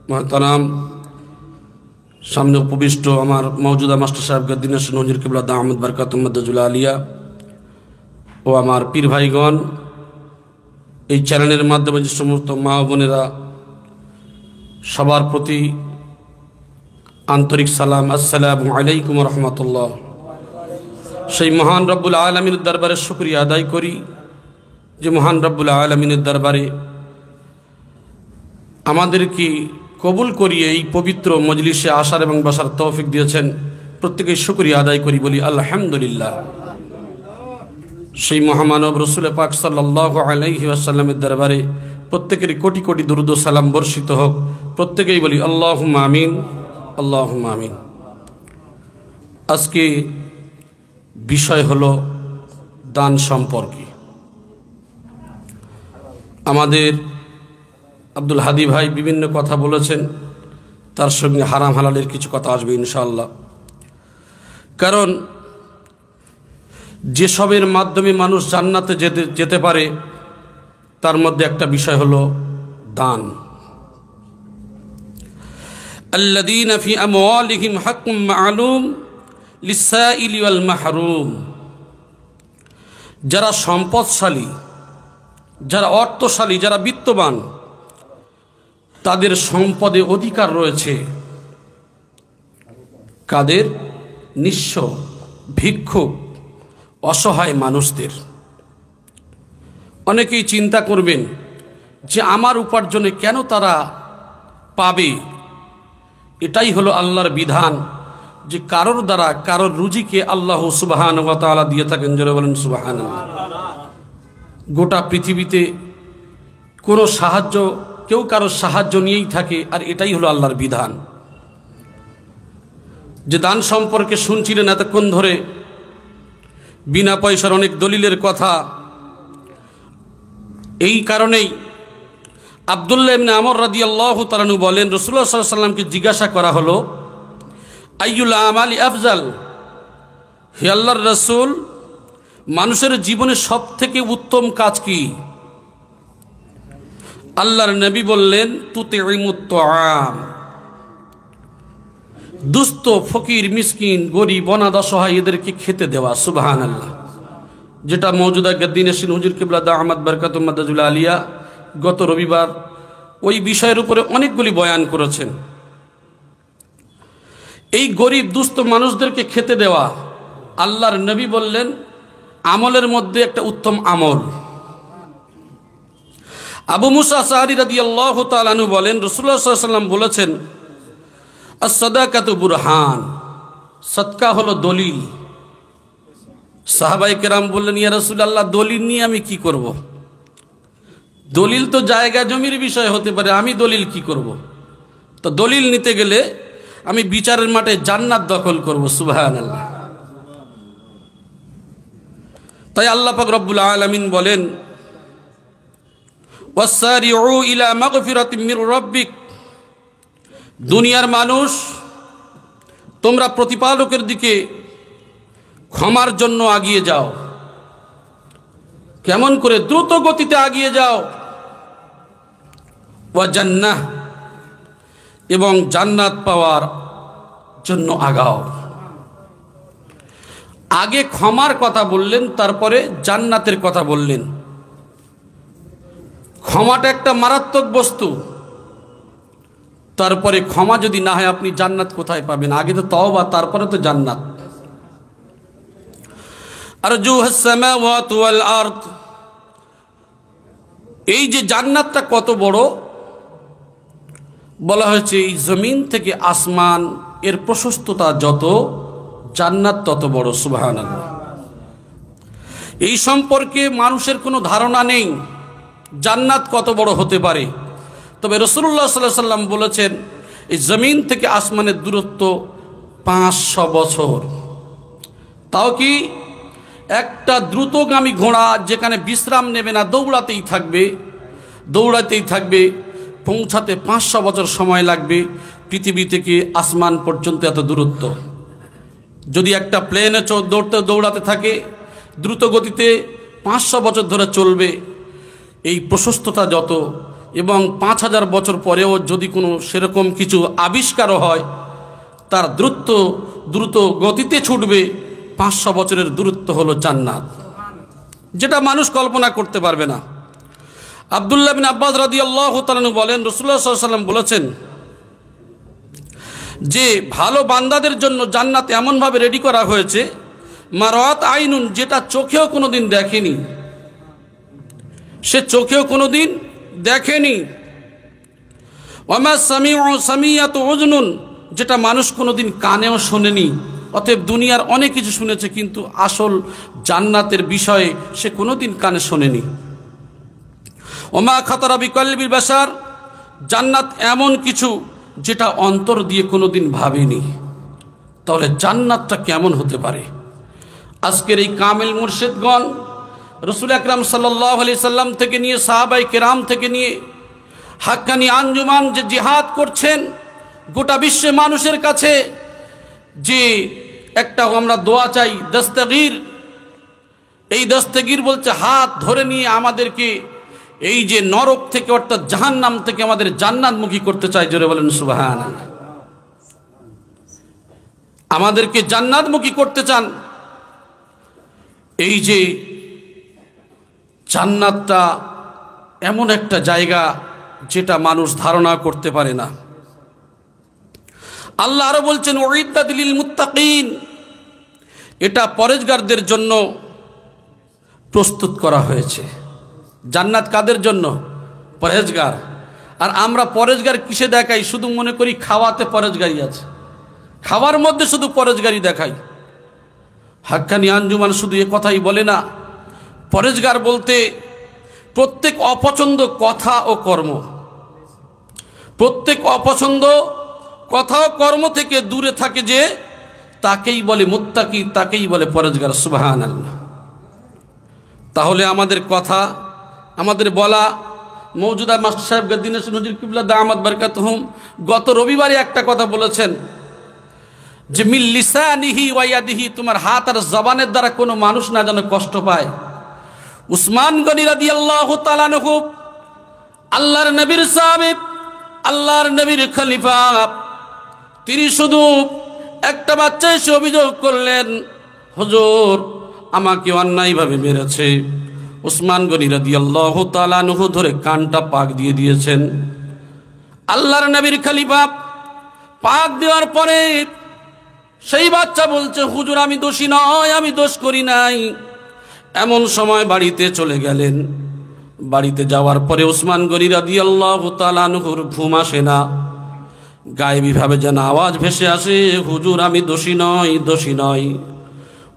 মহতারাম, সামনে উপবিষ্ট আমার মওজুদা মাস্টার সাহেব গদ্দিন হোসেন হুজুর কিবলা দামাত বরকাতুহুম মাদ্দাজুল আলিয়া ও আমার পীর ভাইগণ, এই চ্যানেলের মাধ্যমে যে সমস্ত মা বোনেরা, সবার প্রতি আন্তরিক সালাম, আসসালামু আলাইকুম রহমতুল্লাহ। সেই মহান রব্বুল আলমিনের দরবারে শুকরিয়া আদায় করি যে মহান রব্বুল আলমিনের দরবারে আমাদেরকে কবুল করিয়ে এই পবিত্র মজলিসে আসার এবং বসার তৌফিক দিয়েছেন। প্রত্যেকেই শুকরিয়া আদায় করি, বলি আলহামদুলিল্লাহ। সেই মহামানব রসুল পাক সাল্লাল্লাহু আলাইহি ওয়াসাল্লামের দরবারে প্রত্যেকের কোটি কোটি দুরূদ ও সালাম বর্ষিত হোক। প্রত্যেকেই বলি আল্লাহুম্মা আমিন, আল্লাহুম্মা আমিন। আজকে বিষয় হলো দান সম্পর্কে। আমাদের আব্দুল হাদি ভাই বিভিন্ন কথা বলেছেন, তার সঙ্গে হারাম হালালের কিছু কথা আসবে ইনশাআল্লাহ। কারণ যেসবের মাধ্যমে মানুষ জান্নাতে যেতে পারে তার মধ্যে একটা বিষয় হলো দান। আল্লাযীনা ফি আমওয়ালিহিম হাক্কুম মা'লুম লিস-সাইলি ওয়াল মাহরুম। যারা সম্পদশালী, যারা অর্থশালী, যারা বিত্তবান, তাদের সম্পদে অধিকার রয়েছে কাদের? নিঃস্ব, ভিক্ষুক, অসহায় মানুষদের। অনেকেই চিন্তা করবেন যে আমার উপার্জনে কেন তারা পাবে? এটাই হলো আল্লাহর বিধান যে কারোর দ্বারা কারোর রুজিকে আল্লাহ সুবহানাহু ওয়া তাআলা দিয়ে থাকেন। জোরে বলেন সুবহানাল্লাহ। গোটা পৃথিবীতে কোনো সাহায্য, কেউ কারোর সাহায্য নিয়েই থাকে, আর এটাই হলো আল্লাহর বিধান। যে দান সম্পর্কে শুনছিলেন এতক্ষণ ধরে, বিনা পয়সার অনেক দলিলের কথা। এই কারণেই আব্দুল্লাহ ইবনে আমর রাদিয়াল্লাহু তাআলা আনহু বলেন, রাসূলুল্লাহ সাল্লাল্লাহু আলাইহি ওয়াসাল্লামকে জিজ্ঞাসা করা হলো, আইয়ুল আমালি আফজাল, হে আল্লাহর রাসূল, মানুষের জীবনে সবথেকে উত্তম কাজ কি? আল্লাহর নবী বললেন, তুতিমুত তাআম, দুস্থ, ফকির, মিসকিন, গরিব, অনাথ, অসহায় এদেরকে খেতে দেওয়া। সুবহানাল্লাহ। যেটা মওজুদা গদ্দিন হোসেন হুজুর কিবলা দামাত বরকাতুহুম মাদ্দাজুল আলিয়া গত রবিবার ওই বিষয়ের উপরে অনেকগুলি বয়ান করেছেন। এই গরিব দুস্থ মানুষদেরকে খেতে দেওয়া, আল্লাহর নবী বললেন, আমলের মধ্যে একটা উত্তম আমল। আবু মুসা আশআরী রাদিয়াল্লাহু তাআলা আনহু বলেন, রাসূলুল্লাহ সাল্লাল্লাহু আলাইহি ওয়াসাল্লাম বলেছেন, আস-সাদাকাতু বুরহান, সদকা হলো দলিল। সাহাবায়ে কেরাম বললেন, ইয়া রাসূলুল্লাহ, দলিল নিয়ে আমি কি করব? দলিল তো জায়গা জমির বিষয় হতে পারে, আমি দলিল কি করব? তো দলিল নিতে গেলে আমি বিচারের মাঠে জান্নাত দখল করব। সুবহানাল্লাহ। তাই আল্লাহ পাক রব্বুল আলামিন বলেন, ওয়াসারিউ ইলা মাগফিরাতিম মির রাব্বিক, দুনিয়ার মানুষ, তোমরা প্রতিপালকের দিকে ক্ষমার জন্য আগিয়ে যাও। কেমন করে? দ্রুত গতিতে আগিয়ে যাও। ওয়া জান্নাহ, এবং জান্নাত পাওয়ার জন্য আগাও। আগে ক্ষমার কথা বললেন, তারপরে জান্নাতের কথা বললেন। ক্ষমাটা একটা মারাত্মক বস্তু। তারপরে ক্ষমা যদি না হয় আপনি জান্নাত কোথায় পাবেন? আগে তো তওবা, তারপরে তো জান্নাত। আরজুহাস সামাওয়াতু ওয়াল আরদ, এই যে জান্নাতটা কত বড় বলা হয়েছে, এই জমিন থেকে আসমান এর প্রশস্ততা যত, জান্নাত তত বড়। সুবহানাল্লাহ। এই সম্পর্কে মানুষের কোনো ধারণা নেই জান্নাত কত বড় হতে পারে। তবে রাসূলুল্লাহ সাল্লাল্লাহু আলাইহি ওয়াসাল্লাম বলেছেন, এই জমিন থেকে আসমানের দূরত্ব 500 বছর। তাও কি একটা দ্রুতগামী ঘোড়া যেখানে বিশ্রাম নেবে না, দৌড়াতেই থাকবে, দৌড়াতেই থাকবে, পৌঁছাতে 500 বছর সময় লাগবে। পৃথিবী থেকে আসমান পর্যন্ত এত দূরত্ব। যদি একটা প্লেনে দৌড়াতে থাকে দ্রুত গতিতে 500 বছর ধরে চলবে। এই প্রশস্ততা যত, এবং 5000 বছর পরেও যদি কোনো সেরকম কিছু আবিষ্কারও হয়, তার দ্রুত গতিতে ছুটবে 500 বছরের দূরত্ব হলো জান্নাত, যেটা মানুষ কল্পনা করতে পারবে না। আব্দুল্লাহ বিন আব্বাস রাদিয়াল্লাহু তাআলা আনহু বলেন, রাসূলুল্লাহ সাল্লাল্লাহু আলাইহি ওয়াসাল্লাম বলেছেন যে ভালো বান্দাদের জন্য জান্নাত এমনভাবে রেডি করা হয়েছে, মারাত আইনুন, যেটা চোখেও কোনোদিন দেখেনি, সে চোখেও কোনোদিন দেখেনি। ওয়ামা সামিয়াতু উযনুন, যেটা মানুষ কোনোদিন কানেও শোনেনি। অতএব দুনিয়ার অনেক কিছু শুনেছে, কিন্তু আসল জান্নাতের বিষয়ে সে কোনোদিন কানে শোনেনি। ওমা খাতারা বিকলবিল বাশার, জান্নাত এমন কিছু যেটা অন্তর দিয়ে কোনোদিন ভাবেনি। তাহলে জান্নাতটা কেমন হতে পারে? আজকের এই কামেল মুর্শিদগণ রাসূল আকরাম সাল্লাল্লাহু আলাইহি সাল্লাম থেকে নিয়ে সাহাবায়ে কেরাম থেকে নিয়ে হাক্কানি আঞ্জুমান যে জিহাদ করছেন গোটা বিশ্বে মানুষের কাছে, যে একটা আমরা দোয়া চাই দস্তগীর, এই দস্তগীর বলছে হাত ধরে নিয়ে আমাদেরকে এই যে নরক থেকে অর্থাৎ জাহান্নাম থেকে আমাদের জান্নাতমুখী করতে চাই। জোরে বলেন সুবহানাল্লাহ। আমাদেরকে জান্নাতমুখী করতে চান। এই যে জান্নাতটা এমন একটা জায়গা যেটা মানুষ ধারণা করতে পারে না। আল্লাহ আরো বলছেন উইদ্দাত লিল মুত্তাকিন, এটা পরেজগারদের জন্য প্রস্তুত করা হয়েছে। জান্নাত কাদের জন্য? পরেজগার। আর আমরা পরেজগার কিসে দেখাই? শুধু মনে করি খাওয়াতে পরেজগারি আছে, খাওয়ার মধ্যে শুধু পরেজগারি দেখাই। হাক্কানি আঞ্জুমান শুধু এ কথাই বলে না, পরেজগার বলতে প্রত্যেক অপছন্দ কথা ও কর্ম, প্রত্যেক অপছন্দ কথা ও কর্ম থেকে দূরে থাকে যে, তাকেই বলে মুত্তাকি, তাকেই বলে পরেজগার। সুবহানাল্লাহ। তাহলে আমাদের কথা, আমাদের বলা, মওজুদা মাস্টার সাহেব গদ্দিনেশ নজির কিবলা দামাত বারাকাতুহুম গত রবিবারে একটা কথা বলেছেন যে মিল লিসানিহি ওয়া ইয়াদিহি, তোমার হাত আর জবানের দ্বারা কোনো মানুষ না যেন কষ্ট পায়। উসমান গনি রাদিয়াল্লাহু তাআলা আনহু, আল্লাহর নবীর সাহাবী, আল্লাহর নবীর খলিফা, তিনি শুধু একটা বাচ্চা এসে অভিযোগ করলেন, হুজুর আমাকে অন্যায়ভাবে মেরেছে। উসমান গনি রাদিয়াল্লাহু তাআলা আনহু ধরে কানটা পাক দিয়ে দিয়েছেন। আল্লাহর নবীর খলিফা পাক দেওয়ার পরে সেই বাচ্চা বলছে, হুজুর আমি দোষী নয়, আমি দোষ করি নাই। এমন সময় বাড়িতে চলে গেলেন। বাড়িতে যাওয়ার পরে উসমান গনি রাদিয়াল্লাহু তাআলা আনহুর ঘুম আসে না, গায়েবীভাবে যেন আওয়াজ ভেসে আসে, হুজুর আমি দোষী নয়, দোষী নয়।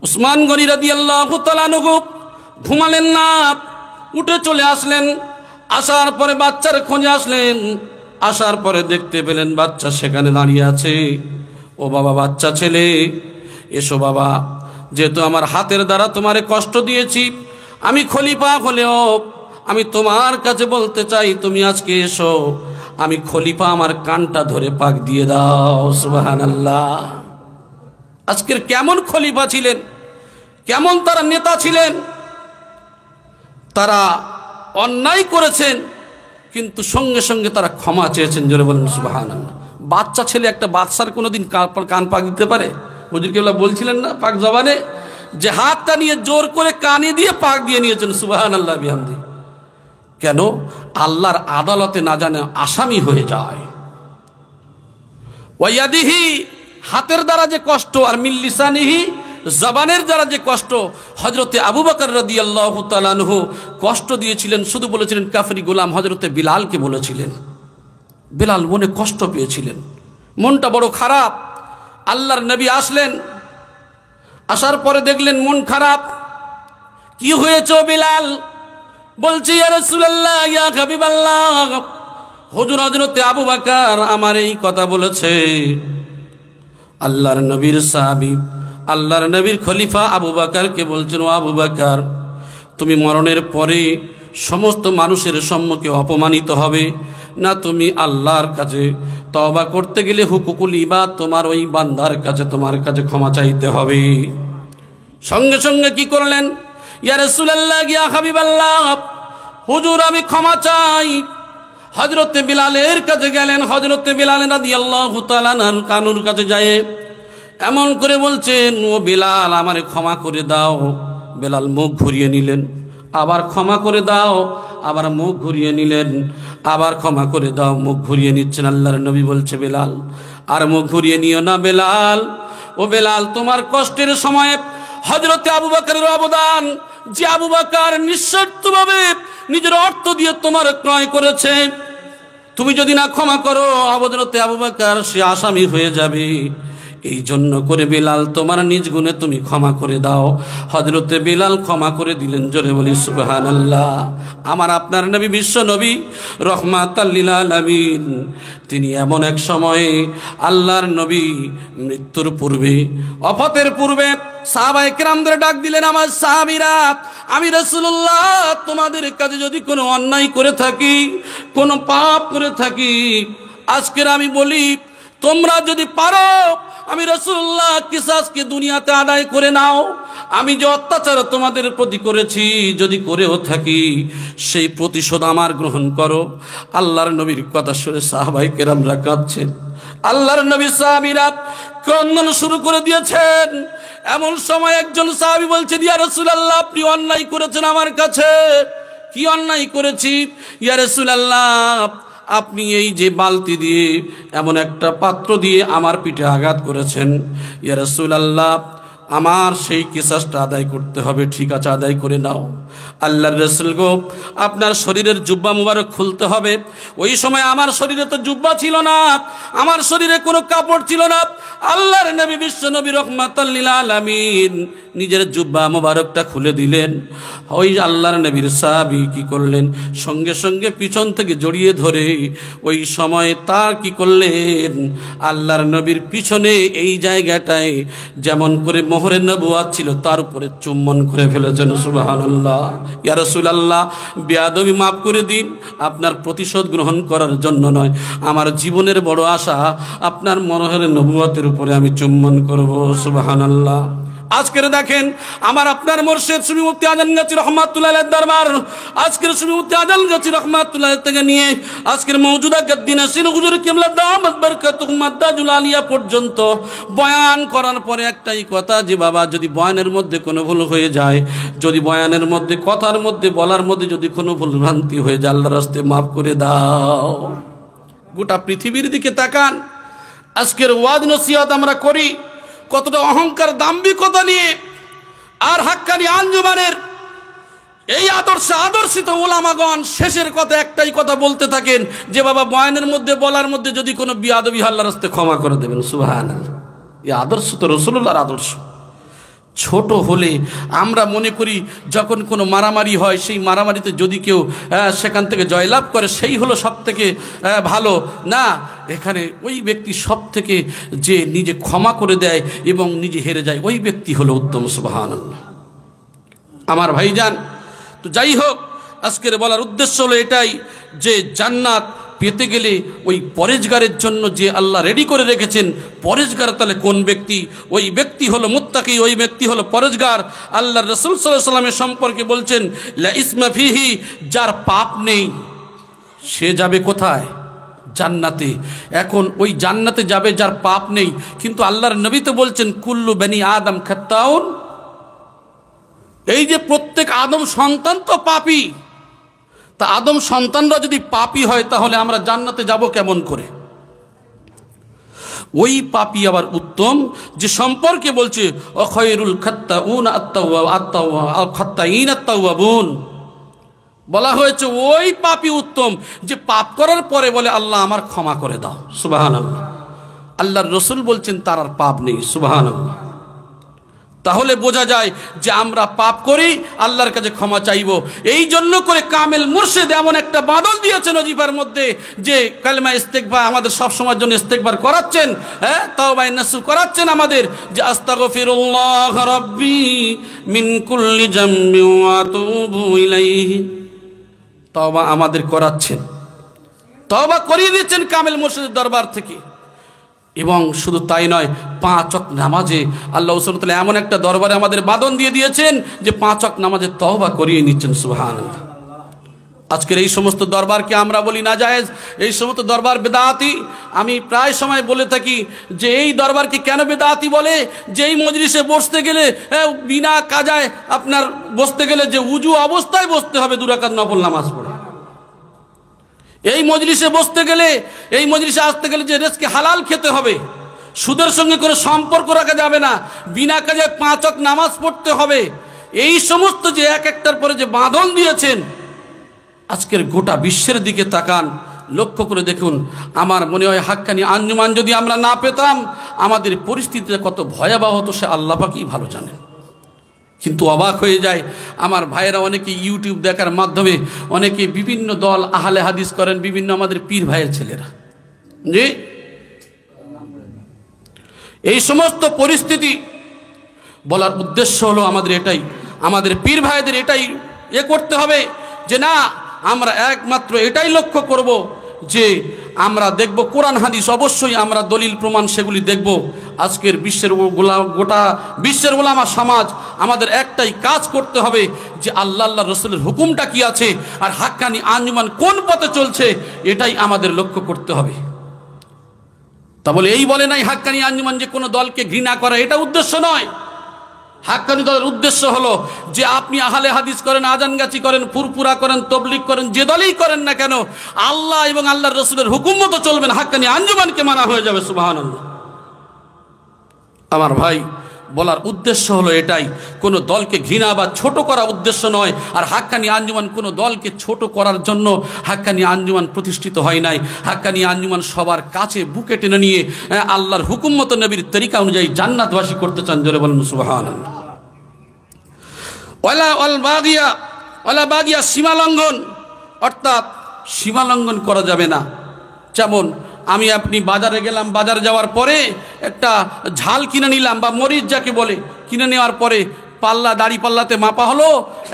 উসমান গনি রাদিয়াল্লাহু তাআলা আনহু ঘুমালেন না, উঠে চলে আসলেন। আসার পরে বাচ্চার খোঁজে আসলেন। আসার পরে দেখতে পেলেন বাচ্চা সেখানে দাঁড়িয়ে আছে। ও বাবা, বাচ্চা ছেলে এসো বাবা, যেহেতু আমার হাতের দ্বারা তোমারে কষ্ট দিয়েছি, আমি খলিফা হলেও আমি তোমার কাছে বলতে চাই, তুমি আজকে এসো, আমি খলিফা, আমার কানটা ধরে পাক দিয়ে দাও। সুবহানাল্লাহ। আজকের কেমন খলিফা ছিলেন, কেমন তারা নেতা ছিলেন। তারা অন্যায় করেছেন কিন্তু সঙ্গে সঙ্গে তারা ক্ষমা চেয়েছেন। জোরে বলেন সুবহানাল্লাহ। বাচ্চা ছেলে একটা বাদশার কোনোদিন কান পাক দিতে পারে? হুজুর কেবলা বলছিলেন না পাক জবানে, যে হাতটা নিয়ে জোর করে কানে দিয়ে পাক দিয়ে নিয়েছেন। সুবহানাল্লাহ বিহামদি। কেন? আল্লাহর আদালতে না জানে আসামি হয়ে যায়। ওয়াইয়াদিহি, হাতের দ্বারা যে কষ্ট, আর মিল লিসানিহি, জবানের দ্বারা যে কষ্ট। হযরতে আবু বকর রাদিয়াল্লাহু তাআলা আনহু কষ্ট দিয়েছিলেন, শুধু বলেছিলেন কাফেরি গোলাম। হযরতে বিলালকে বলেছিলেন, বিলাল মনে কষ্ট পেয়েছিলেন, মনটা বড় খারাপ। আল্লাহর নবী আসলেন, আসার পরে দেখলেন মন খারাপ। কি হয়েছে বিলাল? বলছি ইয়া রাসূলুল্লাহ, ইয়া হাবিবাল্লাহ, হুজুর হযরতে আবু বকর আমার এই কথা বলেছে। আল্লাহর নবীর সাহাবী, আল্লাহর নবীর খলিফা আবু বকরকে বলছেন, ও আবু বকর, তুমি মরণের পরে সমস্ত মানুষের সম্মুখে অপমানিত হবে না, তুমি আল্লাহর কাছে তওবা করতে গেলে হুকুকুল ইবাদ, তোমার ওই বান্দার কাছে, তোমার কাছে ক্ষমা চাইতে হবে। সঙ্গে সঙ্গে কি করলেন? ইয়া রাসূলুল্লাহ, ইয়া হাবিবাল্লাহ, হুজুর আমি ক্ষমা চাই। হযরতে বিলালের কাছে গেলেন। হযরতে বিলাল রাদিয়াল্লাহু তাআলা কানুর কাছে যায় এমন করে বলছেন, ও বিলাল, আমারে ক্ষমা করে দাও। বিলাল মুখ ঘুরিয়ে নিলেন, আবার ক্ষমা করে দাও, আবার মুখ ঘুরিয়ে নিলেন, আবার ক্ষমা করে দাও, মুখ ঘুরিয়ে নিচ্ছেন। আল্লাহর নবী বলছে, বিলাল আর মুখ ঘুরিয়ে নিও না বিলাল। ও বিলাল, তোমার কষ্টের সময়ে হযরতে আবু বকরের অবদান, যে আবু বকর নিঃস্বার্থভাবে নিজের অর্থ দিয়ে তোমার ক্রয় করেছে, তুমি যদি না ক্ষমা করো হযরতে আবু বকর সে আসামি হয়ে যাবে। এই জন্য করে বিলাল, তোমার নিজ গুণে তুমি ক্ষমা করে দাও। হযরতে বিলাল ক্ষমা করে দিলেন। জোরে বলি সুবহানাল্লাহ। আমার আপনার নবী, বিশ্ব নবী, রহমাতাল লিল আলামিন, তিনি এমন এক সময়ে আল্লাহর নবী মৃত্যুর পূর্বে, ওফাতের পূর্বে সাহাবায়ে কেরামদের ডাক দিলেন, আমার সাহাবীরা, আমি রাসূলুল্লাহ তোমাদের কাছে যদি কোনো অন্যায় করে থাকি, কোনো পাপ করে থাকি, আজকের আমি বলি, তোমরা যদি পারো আমি রাসূলুল্লাহ কিসাসকে দুনিয়াতে আদায় করে নাও। আমি যে অত্যাচার তোমাদের প্রতি করেছি, যদি করেও থাকি, সেই প্রতিশোধ আমার গ্রহণ করো। আল্লাহর নবীর কথা শুনে সাহাবায়ে কেরামরা কাঁদছেন। আল্লাহর নবী সাহাবীরা ক্রন্দন শুরু করে দিয়েছেন। এমন সময় একজন সাহাবী বলছেন, ইয়া রাসূলুল্লাহ, আপনি অন্যায় করেছেন আমার কাছে। কি অন্যায় করেছি? ইয়া রাসূলুল্লাহ, আপনি এই যে বালতি দিয়ে, এমন একটা পাত্র দিয়ে আমার পিঠে আঘাত করেছেন। ইয়া রাসূলুল্লাহ, আমার সেই কিসাসটা আদায় করতে হবে। ঠিক আছে, আদায় করে নাও। আল্লাহর রাসূল গো, আপনার শরীরের জুব্বা মুবারক খুলতে হবে। ওই সময় আমার শরীরে তো জুব্বা ছিল না, আমার শরীরে কোনো কাপড় ছিল না। আল্লাহর নবী, বিশ্ব নবী, রহমাতাল লিল আলামিন, নিজের জুব্বা মুবারকটা খুলে দিলেন। ওই আল্লাহর নবীর সাহাবী কি করলেন? সঙ্গে সঙ্গে পিছন থেকে জড়িয়ে ধরে ওই সময় তার কি করলেন? আল্লাহর নবীর পিছনে এই জায়গাটায় যেমন করে মোহরের নবুয়াত ছিল, তার উপরে চুম্বন করে ফেলেছেন। সুবহানাল্লাহ। ইয়া রাসূলুল্লাহ, বেয়াদবি মাফ করে দিন, আপনার প্রতিশোধ গ্রহণ করার জন্য নয়, আমার জীবনের বড় আশা আপনার মোহরের নবুয়াতের উপরে আমি চুম্বন করব। সুবহানাল্লাহ। আজকের দেখেন, আমার আপনার মুর্শিদ সুফি মুফতি আজম গাছী রহমাতুল্লাহ আলাইহির দরবার, আজকের সুফি মুফতি আজম গাছী রহমাতুল্লাহ আলাইহি থেকে নিয়ে আজকের মওজুদা গদ্দিন আসিন হুজুর কিবলা দামাত বারকাতুহুম মাদ্দাজুল আলিয়া পর্যন্ত বয়ান করার পরে একটাই কথা, যে বাবা, যদি বয়ানের মধ্যে কোনো ভুল হয়ে যায়, যদি বয়ানের মধ্যে, কথার মধ্যে, বলার মধ্যে যদি কোনো ভুল ভ্রান্তি হয়ে যায়, আল্লাহর রাস্তায় মাফ করে দাও। গোটা পৃথিবীর দিকে তাকান, আজকের ওয়াজ নসিহত আমরা করি কতটা অহংকার, দাম্ভিকতা নিয়ে। আর হাক্কানি আঞ্জুমানের এই আদর্শিত ওলামাগণ শেষের কথা একটাই কথা বলতে থাকেন, যে বাবা, বয়ানের মধ্যে, বলার মধ্যে যদি কোনো বিয়াদবি হয়, আল্লাহর রাস্তায় ক্ষমা করে দেবেন। সুবহানাল্লাহ। এই আদর্শ তো রাসূলুল্লাহর আদর্শ। ছোট হলে আমরা মনে করি যখন কোনো মারামারি হয়, সেই মারামারিতে যদি কেউ সেখান থেকে জয়লাভ করে, সেই হলো সব থেকে ভালো। না, এখানে ওই ব্যক্তি সব থেকে যে নিজে ক্ষমা করে দেয় এবং নিজে হেরে যায়, ওই ব্যক্তি হলো উত্তম। সুবহানাল্লাহ। আমার ভাইজান, তো যাই হোক, আজকের বলার উদ্দেশ্য হলো এটাই, যে জান্নাত পেতে গেলে ওই পরেজগারের জন্য যে আল্লাহ রেডি করে রেখেছেন, পরেজগার তাহলে কোন ব্যক্তি? ওই ব্যক্তি হলো মুত্তাকি, ওই ব্যক্তি হলো পরেজগার। আল্লাহর রাসূল সাল্লাল্লাহু আলাইহি ওয়াসাল্লামের সম্পর্কে বলছেন, লা ইসমা ফিহি, যার পাপ নেই সে যাবে কোথায়? জান্নাতে। এখন ওই জান্নাতে যাবে যার পাপ নেই, কিন্তু আল্লাহর নবী তো বলছেন, কুল্লু বনি আদম খাত্তাউন, এই যে প্রত্যেক আদম সন্তান তো পাপী। তা আদম সন্তানরা যদি পাপী হয়, তাহলে আমরা জান্নাতে যাব কেমন করে? ওই পাপী আবার উত্তম, যে সম্পর্কে বলছে খায়রুল খাত্তাউন আত-তাওয়াবুন, বলা হয়েছে ওই পাপী উত্তম যে পাপ করার পরে বলে, আল্লাহ আমার ক্ষমা করে দাও। সুবহানাল্লাহ। আল্লাহর রাসূল বলছেন তার আর পাপ নেই। সুবহানাল্লাহ। তাহলে বোঝা যায় যে আমরা পাপ করি, আল্লাহর কাছে ক্ষমা চাইব। এই জন্য করে কামেল মুর্শিদ এমন একটা বাদল দিয়েছেন ওজিফার মধ্যে, যে কালেমা ইস্তেগফার আমাদের সব সময়ের জন্য ইস্তেগফার করাচ্ছেন, তাওবা নাসুহ করাচ্ছেন আমাদের, যে আস্তাগফিরুল্লাহ রাব্বি মিন কুল্লি জামবি ওয়া আতুবু ইলাইহি, তাওবা আমাদের করাচ্ছেন, তাওবা করিয়ে দিচ্ছেন কামেল মুর্শিদের দরবার থেকে। এবং শুধু তাই নয়, 5 ওয়াক্ত নামাজে আল্লাহ সুবহানাহু ওয়া তাআলা এমন একটা দরবারে আমাদের বাদন দিয়ে দিয়েছেন, যে 5 ওয়াক্ত নামাজে তওবা করিয়ে নিচ্ছেন। সুবহানাল্লাহ। আজকের এই সমস্ত দরবারকে আমরা বলি নাজায়েজ, এই সমস্ত দরবার বেদাতি। আমি প্রায় সময় বলে থাকি যে এই দরবারকে কেন বেদাতি বলে, যে এই মজলিসে বসতে গেলে বিনা কাজায় আপনার বসতে গেলে যে উজু অবস্থায় বসতে হবে 2 রাকাত নফল নামাজ পড়ে। এই মজলিসে বসতে গেলে, এই মজলিসে আসতে গেলে যে রিজকে হালাল খেতে হবে, সুদের সঙ্গে কোনো সম্পর্ক রাখা যাবে না, বিনা কাজে 5 ওয়াক্ত নামাজ পড়তে হবে। এই সমস্ত যে এক একটার পরে যে বাঁধন দিয়েছেন, আজকের গোটা বিশ্বের দিকে তাকান, লক্ষ্য করে দেখুন। আমার মনে হয় হাক্কানি আঞ্জুমান যদি আমরা না পেতাম, আমাদের পরিস্থিতিটা কত ভয়াবহ হতো সে আল্লাহ পাকই ভালো জানেন। কিন্তু অবাক হয়ে যায় আমার ভাইয়েরা, অনেকে ইউটিউব দেখার মাধ্যমে অনেকে বিভিন্ন দল আহলে হাদিস করেন, বিভিন্ন আমাদের পীর ভাইয়ের ছেলেরা। জি, এই সমস্ত পরিস্থিতি বলার উদ্দেশ্য হলো আমাদের এটাই, আমাদের পীর ভাইদের এটাই করতে হবে যে না, আমরা একমাত্র এটাই লক্ষ্য করব যে আমরা দেখব কোরআন হাদিস, অবশ্যই আমরা দলিল প্রমাণ সেগুলি দেখব। আজকের বিশ্বের গোটা বিশ্বের ওলামা সমাজ আমাদের একটাই কাজ করতে হবে যে আল্লাহ রসুলের হুকুমটা কি আছে আর হাক্কানি আঞ্জুমান কোন পথে চলছে, এটাই আমাদের লক্ষ্য করতে হবে। তা বলে এই বলে নাই হাক্কানি আঞ্জুমান যে কোনো দলকে ঘৃণা করা, এটা উদ্দেশ্য নয়। হাক্কানি দলের উদ্দেশ্য হলো যে আপনি আহলে হাদিস করেন, আজানগাছি করেন, ফুরফুরা করেন, তবলিগ করেন, যে দলই করেন না কেন, আল্লাহ এবং আল্লাহর রসুলের হুকুম মতো চলবেন, হাক্কানি আঞ্জুমানকে মানা হয়ে যাবে। সুবহানাল্লাহ। আমার ভাই, বলার উদ্দেশ্য হলো এটাই, কোনো দলকে ঘৃণা বা ছোট করা উদ্দেশ্য নয়। আর হাক্কানি আঞ্জুমান কোনো দলকে ছোট করার জন্য হাক্কানি আঞ্জুমান প্রতিষ্ঠিত হয় নাই। হাক্কানি আঞ্জুমান সবার কাছে বুকে টেনে নিয়ে আল্লাহর হুকুম মতো নবীর তরিকা অনুযায়ী জান্নাতবাসী করতে চান। জোরে বলেন সুবহানাল্লাহ। ওয়ালা বাগিয়া সীমালঙ্ঘন, অর্থাৎ সীমালঙ্ঘন করা যাবে না। যেমন আমি আপনি বাজারে গেলাম, বাজার যাওয়ার পরে একটা ঝাল কিনে নিলাম বা মরিচ যাকে বলে, কিনে নেওয়ার পরে পাল্লা, দাড়ি পাল্লাতে মাপা হলো।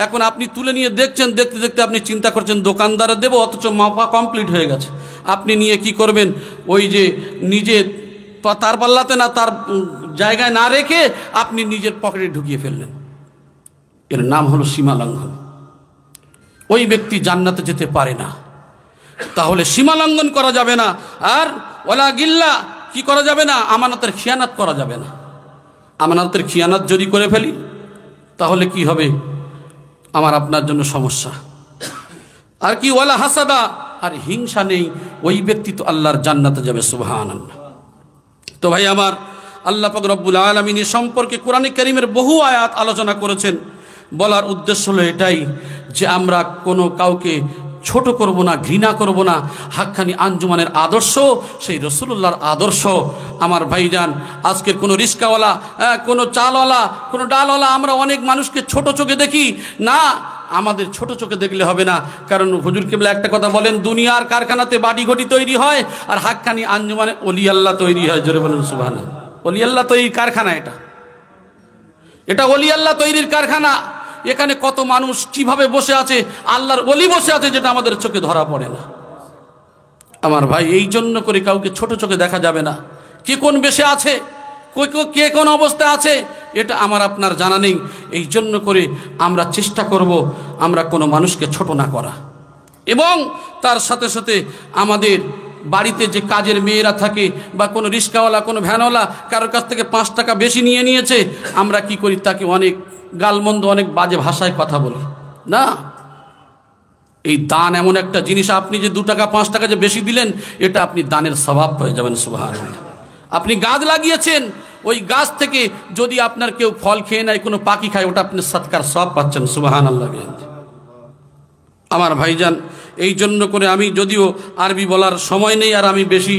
এখন আপনি তুলে নিয়ে দেখছেন, দেখতে দেখতে আপনি চিন্তা করছেন দোকানদারে দেবো, অথচ মাপা কমপ্লিট হয়ে গেছে। আপনি নিয়ে কি করবেন, ওই যে নিজে তার পাল্লাতে না, তার জায়গায় না রেখে আপনি নিজের পকেটে ঢুকিয়ে ফেললেন। এর নাম হলো সীমালঙ্ঘন। ওই ব্যক্তি জান্নাতে যেতে পারে না। তাহলে সীমালঙ্ঘন করা যাবে না। আর ওয়ালা গিল্লা, কি করা যাবে না, আমানতের খিয়ানাত করা যাবে না। আমানতের খিয়ানাত যদি করে ফেলি তাহলে কি হবে, আমার আপনার জন্য সমস্যা। আর কি ওয়ালা হাসাদা, আর হিংসা নেই, ওই ব্যক্তি তো আল্লাহর জান্নাতে যাবে। সুবহানাল্লাহ। তো ভাই আমার, আল্লাহ পাক রব্বুল আলামিন সম্পর্কে কোরআনে কারীমের বহু আয়াত আলোচনা করেছেন। বলার উদ্দেশ্য হলো এটাই যে আমরা কোনো কাউকে ছোট করব না, ঘৃণা করব না। হাক্কানি আঞ্জুমানের আদর্শ সেই রাসূলুল্লাহর আদর্শ। আমার ভাইজান, আজকের কোনো রিস্কাওয়ালা, কোনো চালওয়ালা, কোনো ডালওয়ালা, আমরা অনেক মানুষকে ছোট চোখে দেখি না। আমাদের ছোট চোখে দেখলে হবে না, কারণ হুজুর কেবলা একটা কথা বলেন, দুনিয়ার কারখানাতে বাড়ি ঘটি তৈরি হয় আর হাক্কানি আঞ্জুমানে ওলি আল্লাহ তৈরি হয়। জোরে বলেন সুবহানাল্লাহ। ওলি আল্লাহ তৈরির কারখানা এটা ওলি আল্লাহ তৈরির কারখানা। এখানে কত মানুষ কিভাবে বসে আছে, আল্লাহর ওলি বসে আছে, যেটা আমাদের চোখে ধরা পড়ে না। আমার ভাই, এই জন্য করে কাউকে ছোট চোখে দেখা যাবে না। কে কোন বেশে আছে, কে কোন অবস্থায় আছে, এটা আমার আপনার জানা নেই। এই জন্য করে আমরা চেষ্টা করব আমরা কোনো মানুষকে ছোট না করা। এবং তার সাথে সাথে আমাদের বাড়িতে যে কাজের মেয়েরা থাকে বা কোনো রিস্কাওয়ালা, কোনো ভ্যানওয়ালা কারোর কাছ থেকে 5 টাকা বেশি নিয়ে নিয়েছে, আমরা কি করি, তাকে অনেক গালমন্দ, অনেক বাজে ভাষায় কথা বলি না। এই দান এমন একটা জিনিস, আপনি যে 2 টাকা 5 টাকা যে বেশি দিলেন, এটা আপনি দানের স্বভাব হয়ে যাবেন। সুবহানাল্লাহ। আপনি গাছ লাগিয়েছেন, ওই গাছ থেকে যদি আপনার কেউ ফল খেয়ে নেয়, কোনো পাখি খায়, ওটা আপনি সদকার সওয়াব পাচ্ছেন। সুবহানাল্লাহ। আমার ভাইজান, এই জন্য করে আমি যদিও আরবি বলার সময় নেই, আর আমি বেশি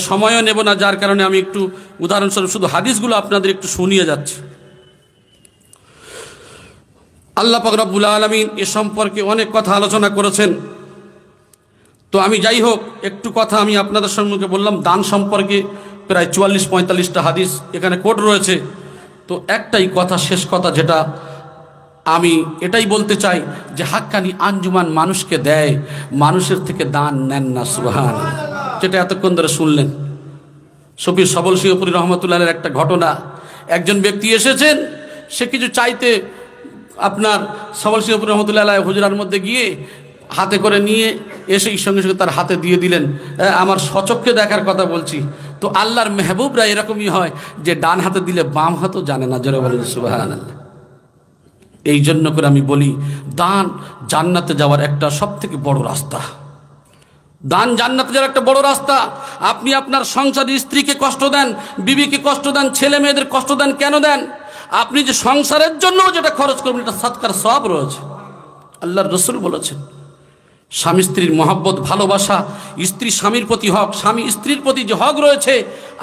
সময়ও নেব না, যার কারণে আমি একটু উদাহরণস্বরূপ শুধু হাদিসগুলো আপনাদের একটু শুনিয়ে যাচ্ছি। আল্লাহ পাক রব্বুল আলামিন এ সম্পর্কে অনেক কথা আলোচনা করেছেন। তো আমি যাই হোক, একটু কথা আমি আপনাদের সম্মুখে বললাম। দান সম্পর্কে প্রায় 44-45টা হাদিস এখানে কোট রয়েছে। তো একটাই কথা, শেষ কথা, যেটা আমি এটাই বলতে চাই যে হাক্কানি আঞ্জুমান মানুষকে দেয়, মানুষের থেকে দান নেন না। সুবহানাল্লাহ। যেটা এতক্ষণ ধরে শুনলেন, শফির সবল সিংহপুরী রহমতুল্লাহের একটা ঘটনা। একজন ব্যক্তি এসেছেন, সে কিছু চাইতে আপনার সবল সিংহপুরী রহমতুল্লাহ হুজরার মধ্যে গিয়ে হাতে করে নিয়ে এসে সঙ্গে সঙ্গে তার হাতে দিয়ে দিলেন। আমার সচক্ষে দেখার কথা বলছি। তো আল্লাহর মেহবুবরা এরকমই হয় যে ডান হাতে দিলে বাম হাতও জানে না। জোরে বলেন সুবহানাল্লাহ। এই জন্য করে আমি বলি, দান জান্নাতে যাওয়ার একটা সব থেকে বড় রাস্তা। দান জান্নাতে যাওয়ার একটা বড় রাস্তা। আপনি আপনার সংসারে স্ত্রীকে কষ্ট দেন, বিবিকে কষ্ট দেন, ছেলে মেয়েদের কষ্ট দেন, কেন দেন? আপনি যে সংসারের জন্য যেটা খরচ করবেন, এটা সাদকার সওয়াব রয়েছে। আল্লাহর রাসূল বলেছেন, স্বামী স্ত্রীর মহব্বত, ভালোবাসা, স্ত্রী স্বামীর প্রতি হক, স্বামী স্ত্রীর প্রতি যে হক রয়েছে,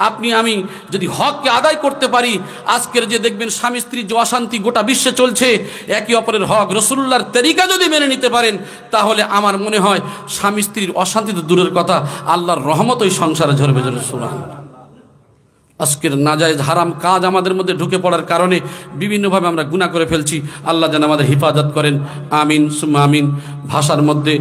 আপনি আমি যদি হককে আদায় করতে পারি, আজকের যে দেখবেন স্বামী স্ত্রীর যে অশান্তি গোটা বিশ্বে চলছে, একে অপরের হক রাসূলুল্লাহর তরিকা যদি মেনে নিতে পারেন, তাহলে আমার মনে হয় স্বামী স্ত্রীর অশান্তি তো দূরের কথা, আল্লাহর রহমত ওই সংসারে ঝরবে। সুবহানাল্লাহ। আজকের নাজায়েজ হারাম কাজ আমাদের মধ্যে ঢুকে পড়ার কারণে বিভিন্নভাবে আমরা গুনাহ করে ফেলছি। আল্লাহ যেন আমাদের হিফাজত করেন। আমিন সুম্মা আমিন। ভাষার মধ্যে